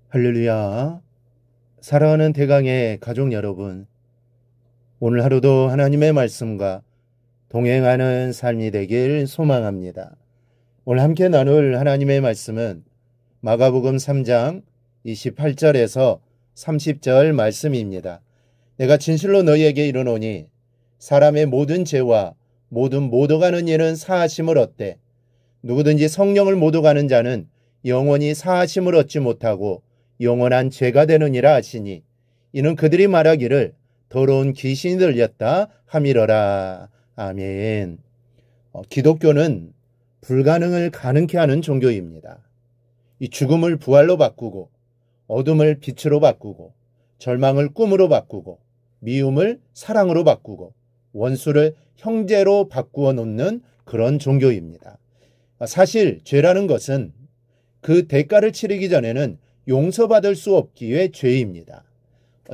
할렐루야. 사랑하는 대강의 가족 여러분, 오늘 하루도 하나님의 말씀과 동행하는 삶이 되길 소망합니다. 오늘 함께 나눌 하나님의 말씀은 마가복음 3장 28절에서 30절 말씀입니다. 내가 진실로 너희에게 이르노니 사람의 모든 죄와 모든 모독하는 일은 사하심을 얻되 누구든지 성령을 모독하는 자는 영원히 사하심을 얻지 못하고 영원한 죄가 되느니라 하시니 이는 그들이 말하기를 더러운 귀신이 들렸다 함이러라. 아멘. 기독교는 불가능을 가능케 하는 종교입니다. 이 죽음을 부활로 바꾸고 어둠을 빛으로 바꾸고 절망을 꿈으로 바꾸고 미움을 사랑으로 바꾸고 원수를 형제로 바꾸어 놓는 그런 종교입니다. 사실 죄라는 것은 그 대가를 치르기 전에는 용서받을 수 없기에 죄입니다.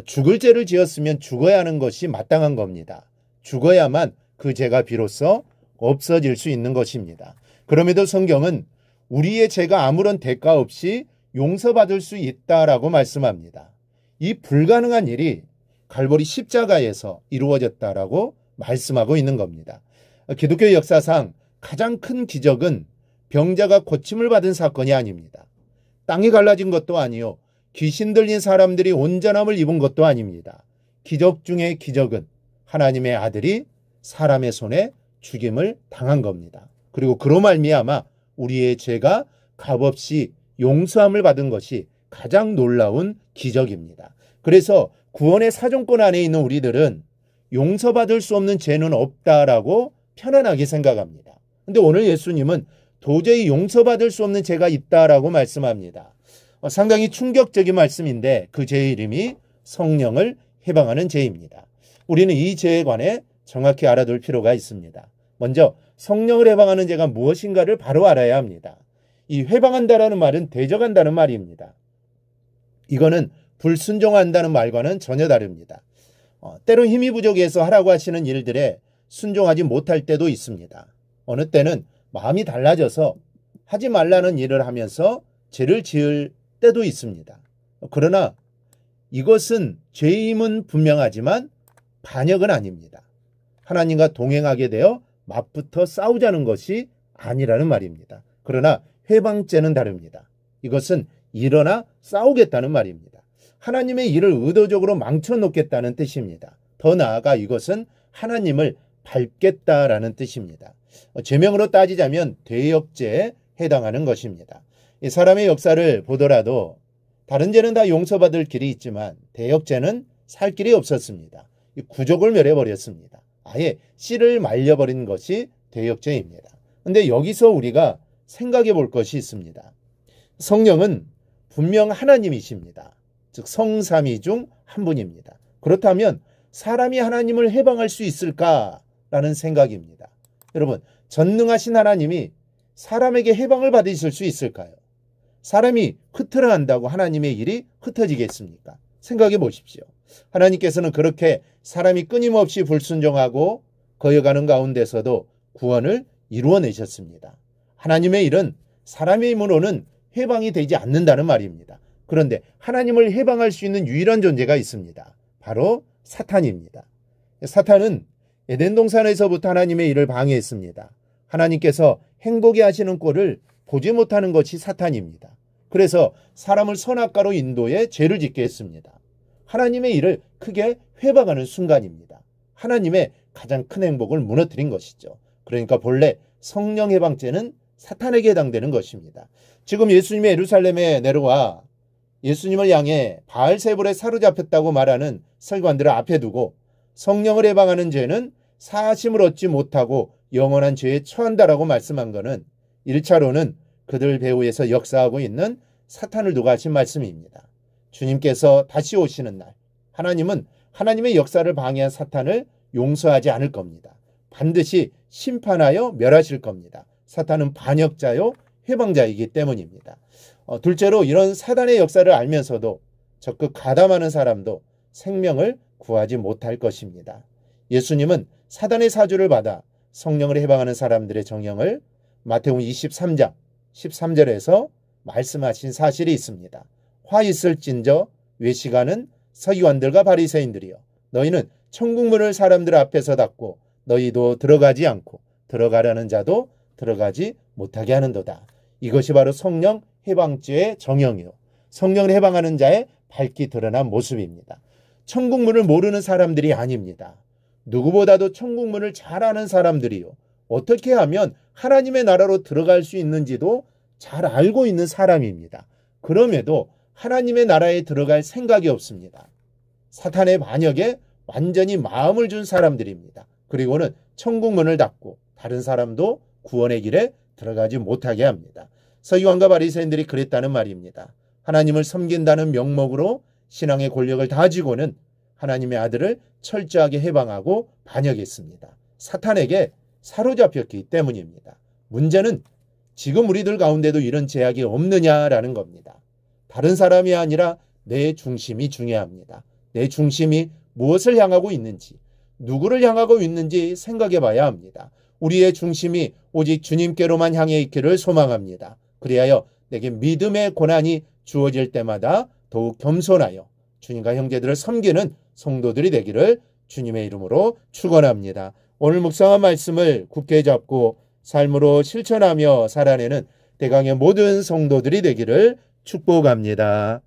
죽을 죄를 지었으면 죽어야 하는 것이 마땅한 겁니다. 죽어야만 그 죄가 비로소 없어질 수 있는 것입니다. 그럼에도 성경은 우리의 죄가 아무런 대가 없이 용서받을 수 있다라고 말씀합니다. 이 불가능한 일이 갈보리 십자가에서 이루어졌다라고 말씀하고 있는 겁니다. 기독교 역사상 가장 큰 기적은 병자가 고침을 받은 사건이 아닙니다. 땅이 갈라진 것도 아니요, 귀신 들린 사람들이 온전함을 입은 것도 아닙니다. 기적 중의 기적은 하나님의 아들이 사람의 손에 죽임을 당한 겁니다. 그리고 그로 말미암아 우리의 죄가 값없이 용서함을 받은 것이 가장 놀라운 기적입니다. 그래서 구원의 사정권 안에 있는 우리들은 용서받을 수 없는 죄는 없다라고 편안하게 생각합니다. 그런데 오늘 예수님은 도저히 용서받을 수 없는 죄가 있다라고 말씀합니다. 상당히 충격적인 말씀인데 그 죄의 이름이 성령을 해방하는 죄입니다. 우리는 이 죄에 관해 정확히 알아둘 필요가 있습니다. 먼저 성령을 해방하는 죄가 무엇인가를 바로 알아야 합니다. 이 해방한다라는 말은 대적한다는 말입니다. 이거는 불순종한다는 말과는 전혀 다릅니다. 때론 힘이 부족해서 하라고 하시는 일들에 순종하지 못할 때도 있습니다. 어느 때는 마음이 달라져서 하지 말라는 일을 하면서 죄를 지을 때도 있습니다. 그러나 이것은 죄임은 분명하지만 반역은 아닙니다. 하나님과 동행하게 되어 맞붙어 싸우자는 것이 아니라는 말입니다. 그러나 회방죄는 다릅니다. 이것은 일어나 싸우겠다는 말입니다. 하나님의 일을 의도적으로 망쳐놓겠다는 뜻입니다. 더 나아가 이것은 하나님을 밟겠다라는 뜻입니다. 죄명으로 따지자면 대역죄에 해당하는 것입니다. 이 사람의 역사를 보더라도 다른 죄는 다 용서받을 길이 있지만 대역죄는 살 길이 없었습니다. 구족을 멸해버렸습니다. 아예 씨를 말려버린 것이 대역죄입니다. 그런데 여기서 우리가 생각해 볼 것이 있습니다. 성령은 분명 하나님이십니다. 즉 성삼위 중 한 분입니다. 그렇다면 사람이 하나님을 해방할 수 있을까라는 생각입니다. 여러분, 전능하신 하나님이 사람에게 해방을 받으실 수 있을까요? 사람이 흩어라 한다고 하나님의 일이 흩어지겠습니까? 생각해 보십시오. 하나님께서는 그렇게 사람이 끊임없이 불순종하고 거여가는 가운데서도 구원을 이루어내셨습니다. 하나님의 일은 사람의 힘으로는 해방이 되지 않는다는 말입니다. 그런데 하나님을 해방할 수 있는 유일한 존재가 있습니다. 바로 사탄입니다. 사탄은 에덴 동산에서부터 하나님의 일을 방해했습니다. 하나님께서 행복해 하시는 꼴을 보지 못하는 것이 사탄입니다. 그래서 사람을 선악과로 인도해 죄를 짓게 했습니다. 하나님의 일을 크게 회방하는 순간입니다. 하나님의 가장 큰 행복을 무너뜨린 것이죠. 그러니까 본래 성령 해방죄는 사탄에게 해당되는 것입니다. 지금 예수님이 예루살렘에 내려와 예수님을 향해 바알세불에 사로잡혔다고 말하는 서기관들을 앞에 두고 성령을 해방하는 죄는 사하심을 얻지 못하고 영원한 죄에 처한다라고 말씀한 것은 1차로는 그들 배후에서 역사하고 있는 사탄을 두고 하신 말씀입니다. 주님께서 다시 오시는 날 하나님은 하나님의 역사를 방해한 사탄을 용서하지 않을 겁니다. 반드시 심판하여 멸하실 겁니다. 사탄은 반역자요 해방자이기 때문입니다. 둘째로 이런 사단의 역사를 알면서도 적극 가담하는 사람도 생명을 구하지 못할 것입니다. 예수님은 사단의 사주를 받아 성령을 해방하는 사람들의 정형을 마태복음 23장 13절에서 말씀하신 사실이 있습니다. 화 있을진저 외식하는 서기관들과 바리새인들이여, 너희는 천국문을 사람들 앞에서 닫고 너희도 들어가지 않고 들어가려는 자도 들어가지 못하게 하는도다. 이것이 바로 성령 해방죄의 정형이요, 성령을 해방하는 자의 밝게 드러난 모습입니다. 천국문을 모르는 사람들이 아닙니다. 누구보다도 천국문을 잘 아는 사람들이요, 어떻게 하면 하나님의 나라로 들어갈 수 있는지도 잘 알고 있는 사람입니다. 그럼에도 하나님의 나라에 들어갈 생각이 없습니다. 사탄의 반역에 완전히 마음을 준 사람들입니다. 그리고는 천국문을 닫고 다른 사람도 구원의 길에 들어가지 못하게 합니다. 서기관과 바리새인들이 그랬다는 말입니다. 하나님을 섬긴다는 명목으로 신앙의 권력을 다지고는 하나님의 아들을 철저하게 해방하고 반역했습니다. 사탄에게 사로잡혔기 때문입니다. 문제는 지금 우리들 가운데도 이런 제약이 없느냐라는 겁니다. 다른 사람이 아니라 내 중심이 중요합니다. 내 중심이 무엇을 향하고 있는지, 누구를 향하고 있는지 생각해 봐야 합니다. 우리의 중심이 오직 주님께로만 향해 있기를 소망합니다. 그리하여 내게 믿음의 고난이 주어질 때마다 더욱 겸손하여 주님과 형제들을 섬기는 성도들이 되기를 주님의 이름으로 축원합니다. 오늘 묵상한 말씀을 굳게 잡고 삶으로 실천하며 살아내는 대강의 모든 성도들이 되기를 축복합니다.